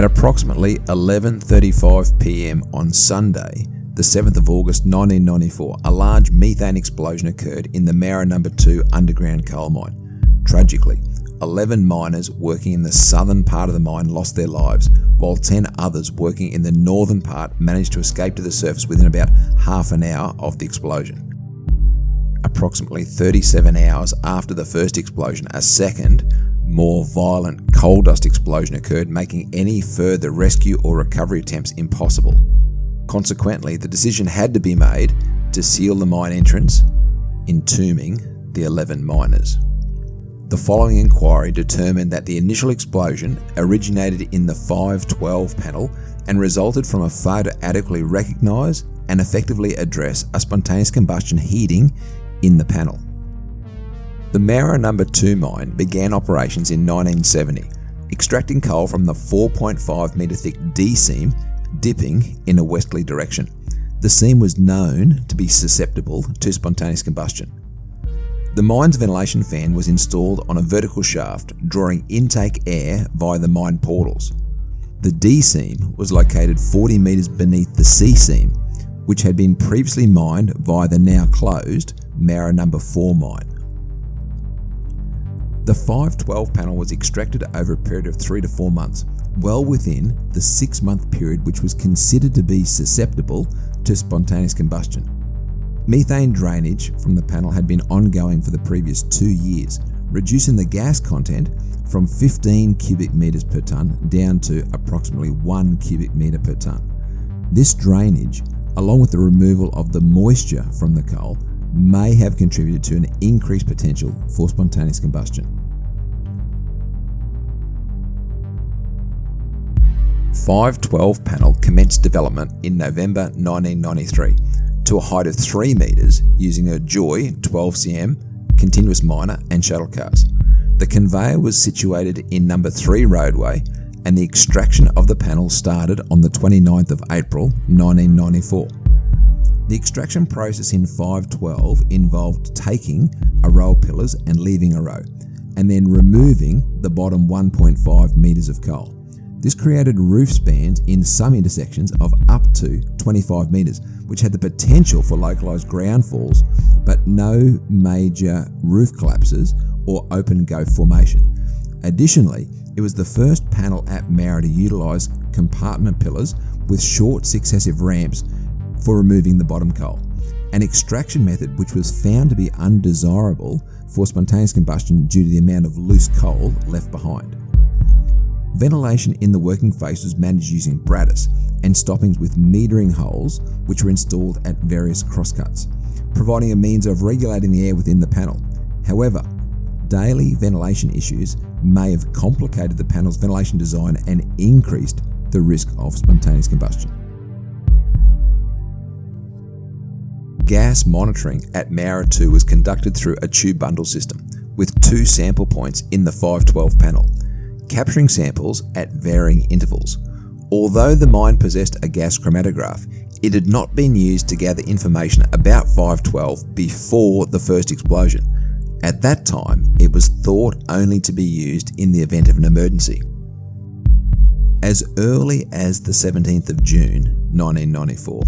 At approximately 11:35 p.m. on Sunday, the 7th of August 1994, a large methane explosion occurred in the Moura No. 2 underground coal mine. Tragically, 11 miners working in the southern part of the mine lost their lives, while 10 others working in the northern part managed to escape to the surface within about half an hour of the explosion. Approximately 37 hours after the first explosion, a second, more violent coal dust explosion occurred, making any further rescue or recovery attempts impossible. Consequently, the decision had to be made to seal the mine entrance, entombing the 11 miners. The following inquiry determined that the initial explosion originated in the 512 panel and resulted from a failure to adequately recognise and effectively address a spontaneous combustion heating in the panel. The Moura No. 2 mine began operations in 1970, extracting coal from the 4.5 metre thick D seam, dipping in a westerly direction. The seam was known to be susceptible to spontaneous combustion. The mine's ventilation fan was installed on a vertical shaft, drawing intake air via the mine portals. The D seam was located 40 metres beneath the C seam, which had been previously mined via the now closed Moura No. 4 mine. The 512 panel was extracted over a period of 3 to 4 months, well within the 6-month period which was considered to be susceptible to spontaneous combustion. Methane drainage from the panel had been ongoing for the previous 2 years, reducing the gas content from 15 cubic metres per tonne down to approximately 1 cubic metre per tonne. This drainage, along with the removal of the moisture from the coal, may have contributed to an increased potential for spontaneous combustion. 512 panel commenced development in November 1993 to a height of 3 metres using a Joy 12cm continuous miner and shuttle cars. The conveyor was situated in No. 3 roadway and the extraction of the panel started on the 29th of April 1994. The extraction process in 512 involved taking a row of pillars and leaving a row, and then removing the bottom 1.5 metres of coal. This created roof spans in some intersections of up to 25 metres, which had the potential for localised ground falls, but no major roof collapses or open go formation. Additionally, it was the first panel at Moura to utilise compartment pillars with short successive ramps for removing the bottom coal, an extraction method which was found to be undesirable for spontaneous combustion due to the amount of loose coal left behind. Ventilation in the working face was managed using brattice and stoppings with metering holes which were installed at various crosscuts, providing a means of regulating the air within the panel. However, daily ventilation issues may have complicated the panel's ventilation design and increased the risk of spontaneous combustion. Gas monitoring at Moura 2 was conducted through a tube bundle system with 2 sample points in the 512 panel, capturing samples at varying intervals. Although the mine possessed a gas chromatograph, it had not been used to gather information about 512 before the first explosion. At that time, it was thought only to be used in the event of an emergency. As early as the 17th of June 1994,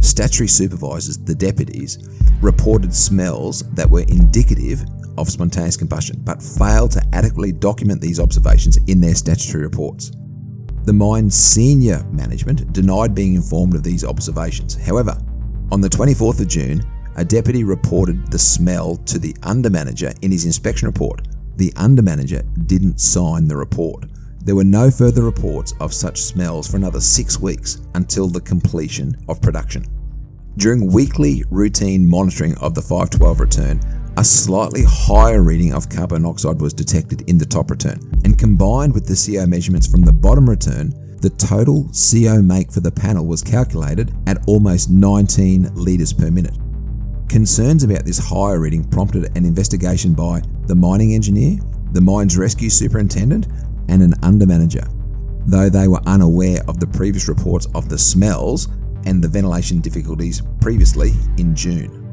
statutory supervisors, the deputies, reported smells that were indicative of spontaneous combustion, but failed to adequately document these observations in their statutory reports. The mine's senior management denied being informed of these observations. However, on the 24th of June, a deputy reported the smell to the undermanager in his inspection report. The undermanager didn't sign the report. There were no further reports of such smells for another 6 weeks until the completion of production. During weekly routine monitoring of the 512 return, a slightly higher reading of carbon monoxide was detected in the top return, and combined with the CO measurements from the bottom return, the total CO make for the panel was calculated at almost 19 litres per minute. Concerns about this higher reading prompted an investigation by the mining engineer, the mine's rescue superintendent, and an undermanager, though they were unaware of the previous reports of the smells and the ventilation difficulties previously in June.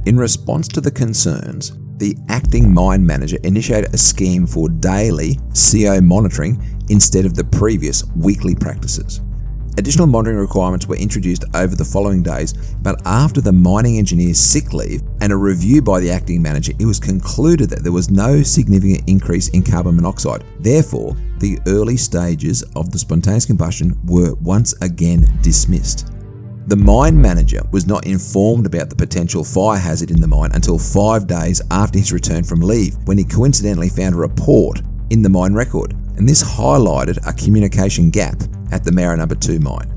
In response to the concerns, The acting mine manager initiated a scheme for daily CO monitoring instead of the previous weekly practices. Additional monitoring requirements were introduced over the following days, but after the mining engineer's sick leave and a review by the acting manager, it was concluded that there was no significant increase in carbon monoxide. Therefore, the early stages of the spontaneous combustion were once again dismissed. The mine manager was not informed about the potential fire hazard in the mine until 5 days after his return from leave, when he coincidentally found a report in the mine record, and this highlighted a communication gap at the Moura No. 2 mine.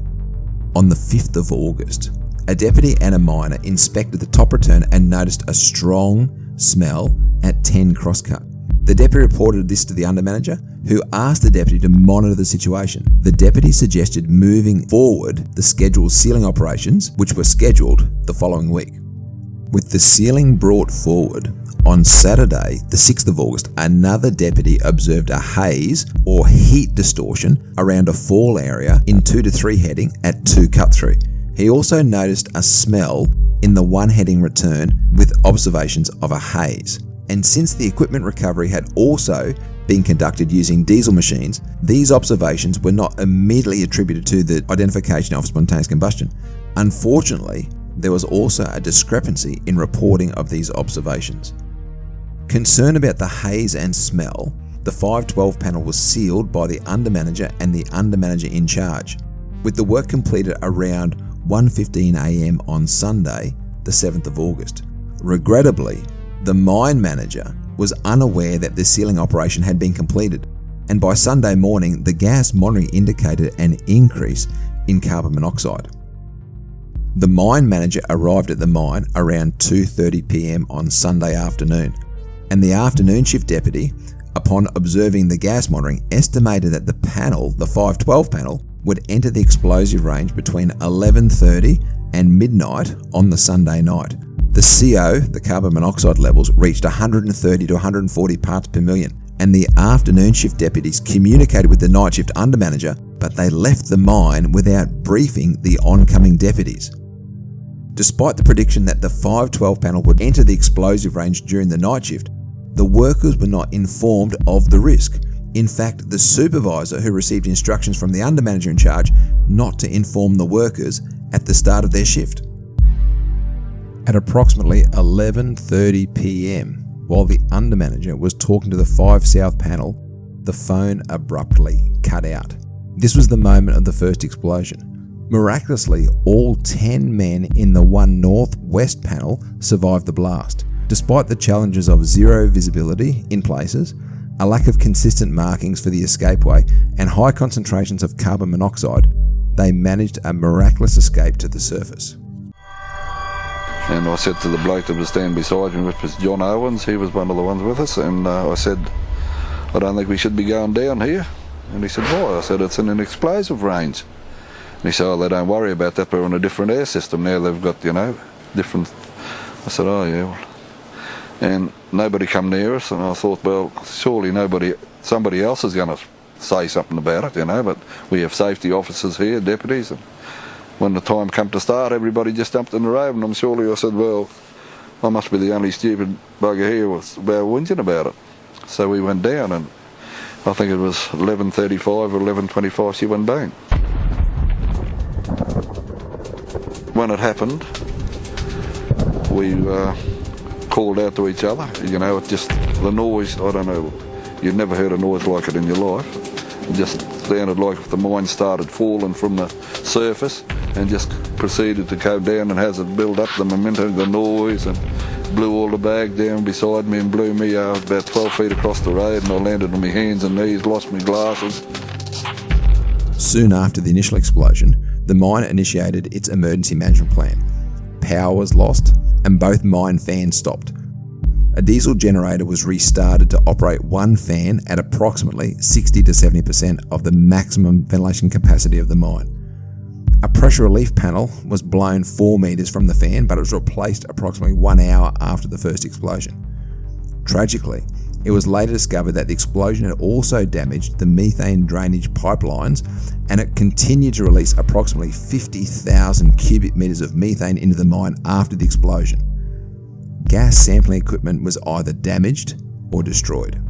On the 5th of August, a deputy and a miner inspected the top return and noticed a strong smell at 10 Crosscut. The deputy reported this to the undermanager, who asked the deputy to monitor the situation. The deputy suggested moving forward the scheduled sealing operations, which were scheduled the following week. With the sealing brought forward, on Saturday, the 6th of August, another deputy observed a haze or heat distortion around a fall area in 2 to 3 heading at 2 cut-through. He also noticed a smell in the 1 heading return with observations of a haze. And since the equipment recovery had also been conducted using diesel machines, these observations were not immediately attributed to the identification of spontaneous combustion. Unfortunately, there was also a discrepancy in reporting of these observations. Concerned about the haze and smell, the 512 panel was sealed by the undermanager and the undermanager in charge, with the work completed around 1:15 a.m. on Sunday, the 7th of August. Regrettably, the mine manager was unaware that the sealing operation had been completed, and by Sunday morning, the gas monitoring indicated an increase in carbon monoxide. The mine manager arrived at the mine around 2:30 p.m. on Sunday afternoon, and the afternoon shift deputy, upon observing the gas monitoring, estimated that the panel, the 512 panel, would enter the explosive range between 11:30 and midnight on the Sunday night. The CO, the carbon monoxide levels, reached 130 to 140 parts per million, and the afternoon shift deputies communicated with the night shift undermanager, but they left the mine without briefing the oncoming deputies. Despite the prediction that the 512 panel would enter the explosive range during the night shift, the workers were not informed of the risk. In fact, the supervisor, who received instructions from the undermanager in charge not to inform the workers at the start of their shift. At approximately 11:30 p.m, while the undermanager was talking to the 5 South panel, the phone abruptly cut out. This was the moment of the first explosion. Miraculously, all 10 men in the 1 North-West panel survived the blast. Despite the challenges of zero visibility in places, a lack of consistent markings for the escapeway, and high concentrations of carbon monoxide, they managed a miraculous escape to the surface. And I said to the bloke that was standing beside me, which was John Owens, he was one of the ones with us, and I said, I don't think we should be going down here. And he said, why? I said, it's in an explosive range. And he said, oh, they don't worry about that, we're on a different air system now, they've got, different. I said, oh yeah, well. And nobody come near us, and I thought, well, surely somebody else is going to say something about it, but we have safety officers here, deputies, and when the time come to start, everybody just jumped in the road, and I said, well, I must be the only stupid bugger here was whinging about it. So we went down, and I think it was 11:35 or 11:25, she went bang. When it happened, we called out to each other, it just, the noise, I don't know, you've never heard a noise like it in your life. It just sounded like if the mine started falling from the surface and just proceeded to go down, and as it built up, the momentum, the noise, and blew all the bag down beside me and blew me about 12 feet across the road, and I landed on my hands and knees, lost my glasses. Soon after the initial explosion, the mine initiated its emergency management plan. Power was lost, and both mine fans stopped. A diesel generator was restarted to operate one fan at approximately 60 to 70% of the maximum ventilation capacity of the mine. A pressure relief panel was blown 4 meters from the fan, but it was replaced approximately 1 hour after the first explosion. Tragically, it was later discovered that the explosion had also damaged the methane drainage pipelines, and it continued to release approximately 50,000 cubic meters of methane into the mine after the explosion. gas sampling equipment was either damaged or destroyed.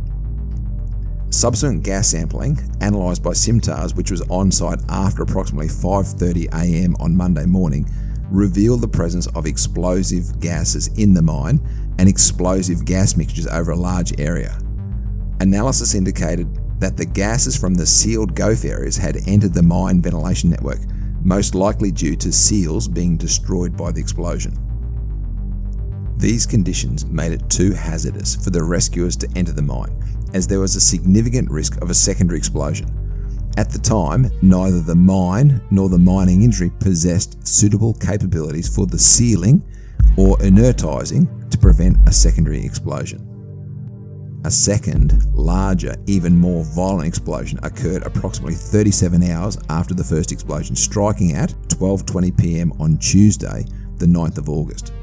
Subsequent gas sampling, analysed by SIMTARS, which was on site after approximately 5:30 a.m. on Monday morning, revealed the presence of explosive gases in the mine and explosive gas mixtures over a large area. Analysis indicated that the gases from the sealed GOF areas had entered the mine ventilation network, most likely due to seals being destroyed by the explosion. These conditions made it too hazardous for the rescuers to enter the mine, as there was a significant risk of a secondary explosion. At the time, neither the mine nor the mining industry possessed suitable capabilities for the sealing or inertizing to prevent a secondary explosion. A second, larger, even more violent explosion occurred approximately 37 hours after the first explosion, striking at 12:20 p.m. on Tuesday, the 9th of August.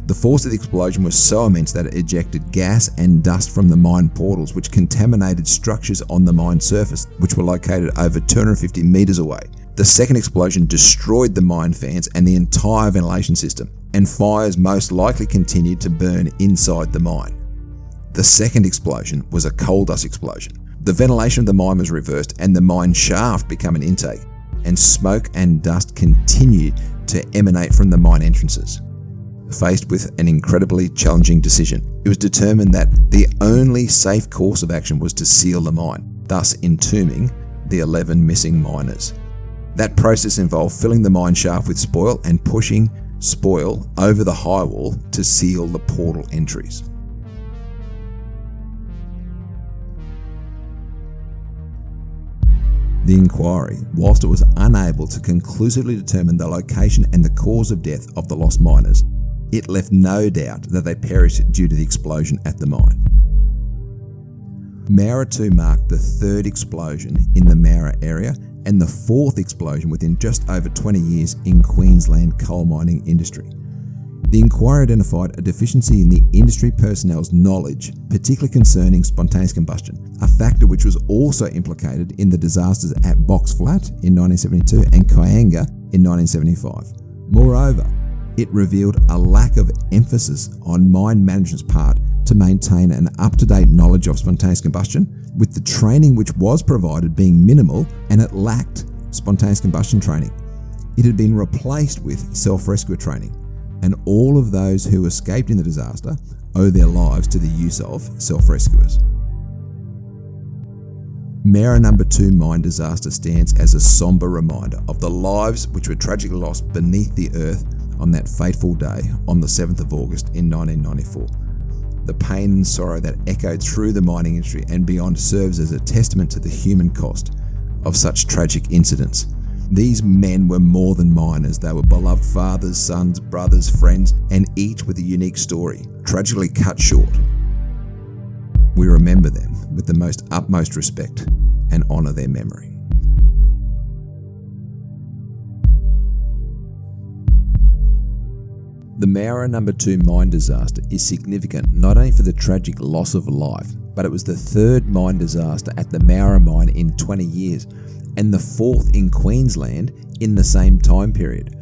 The force of the explosion was so immense that it ejected gas and dust from the mine portals, which contaminated structures on the mine surface, which were located over 250 metres away. The second explosion destroyed the mine fans and the entire ventilation system, and fires most likely continued to burn inside the mine. The second explosion was a coal dust explosion. The ventilation of the mine was reversed and the mine shaft became an intake, and smoke and dust continued to emanate from the mine entrances. Faced with an incredibly challenging decision, it was determined that the only safe course of action was to seal the mine, thus entombing the 11 missing miners. That process involved filling the mine shaft with spoil and pushing spoil over the high wall to seal the portal entries. The inquiry, whilst it was unable to conclusively determine the location and the cause of death of the lost miners, it left no doubt that they perished due to the explosion at the mine. Moura 2 marked the third explosion in the Moura area and the fourth explosion within just over 20 years in Queensland coal mining industry. The inquiry identified a deficiency in the industry personnel's knowledge, particularly concerning spontaneous combustion, a factor which was also implicated in the disasters at Box Flat in 1972 and Kayanga in 1975. Moreover, it revealed a lack of emphasis on mine management's part to maintain an up-to-date knowledge of spontaneous combustion, with the training which was provided being minimal, and it lacked spontaneous combustion training. It had been replaced with self-rescue training, and all of those who escaped in the disaster owe their lives to the use of self-rescuers. Moura No. 2 mine disaster stands as a sombre reminder of the lives which were tragically lost beneath the earth on that fateful day on the 7th of August in 1994. The pain and sorrow that echoed through the mining industry and beyond serves as a testament to the human cost of such tragic incidents. These men were more than miners. They were beloved fathers, sons, brothers, friends, and each with a unique story, tragically cut short. We remember them with the utmost respect and honour their memory. The Moura No. 2 mine disaster is significant not only for the tragic loss of life, but it was the third mine disaster at the Moura mine in 20 years and the fourth in Queensland in the same time period.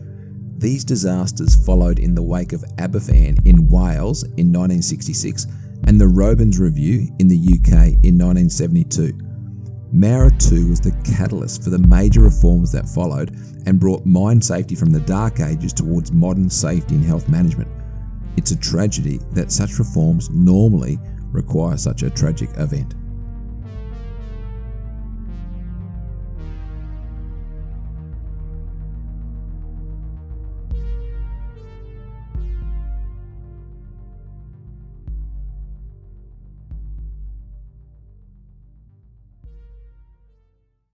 These disasters followed in the wake of Aberfan in Wales in 1966 and the Robins Review in the UK in 1972. Moura 2 was the catalyst for the major reforms that followed and brought mine safety from the dark ages towards modern safety and health management. It's a tragedy that such reforms normally require such a tragic event.